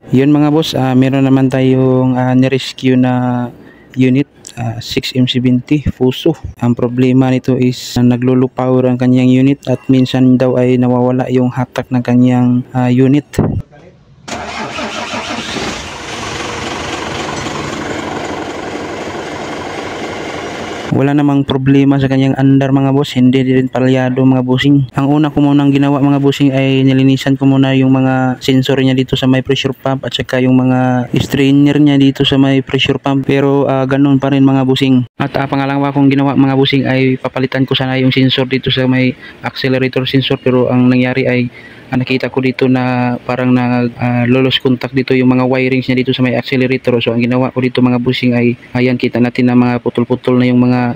Yun mga boss, meron naman tayong nirescue na unit, 6M70 Fuso. Ang problema nito is naglolo power ang kanyang unit at minsan daw ay nawawala yung hatak ng kanyang unit. Wala namang problema sa kanyang andar mga boss, hindi din palyado mga bossing. Ang una ko munang ginawa mga bossing ay nilinisan ko muna yung mga sensor niya dito sa may pressure pump at saka yung mga strainer niya dito sa may pressure pump, pero ganun pa rin mga bossing. At pangalawa kong ginawa mga bossing ay papalitan ko sana yung sensor dito sa may accelerator sensor, pero ang nangyari ay nakita ko dito na parang lolos contact dito yung mga wirings niya dito sa may accelerator. So ang ginawa ko dito mga bossing ay ayan, kita natin na mga putol-putol na yung mga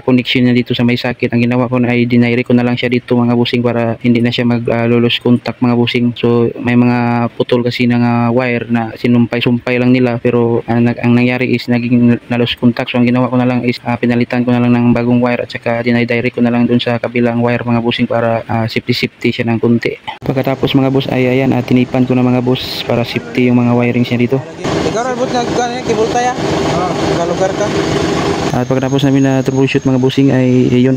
connection niya dito sa may sakit. Ang ginawa ko na ay dinire ko na lang siya dito mga bossing para hindi na siya lolos contact mga bossing. So may mga putol kasi ng wire na sinumpay-sumpay lang nila, pero ang nangyari is naging nalos contact. So ang ginawa ko na lang is pinalitan ko na lang ng bagong wire at saka dinire ko na lang dun sa kabilang wire mga bossing para safety siya ng kunti. Pagkatapos mga boss ay ayan, tinipan ko na mga boss para safety yung mga wirings niya dito. Ikaw rin na kibulta ya? Lugar ka? At pagkatapos namin na troubleshoot mga bossing ay yun,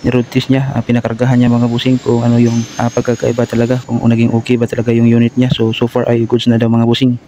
ni-road test niya, pinakargahan niya mga bossing kung ano yung pagkakaiba talaga, kung naging okay ba talaga yung unit niya. So far ay goods na daw mga bossing.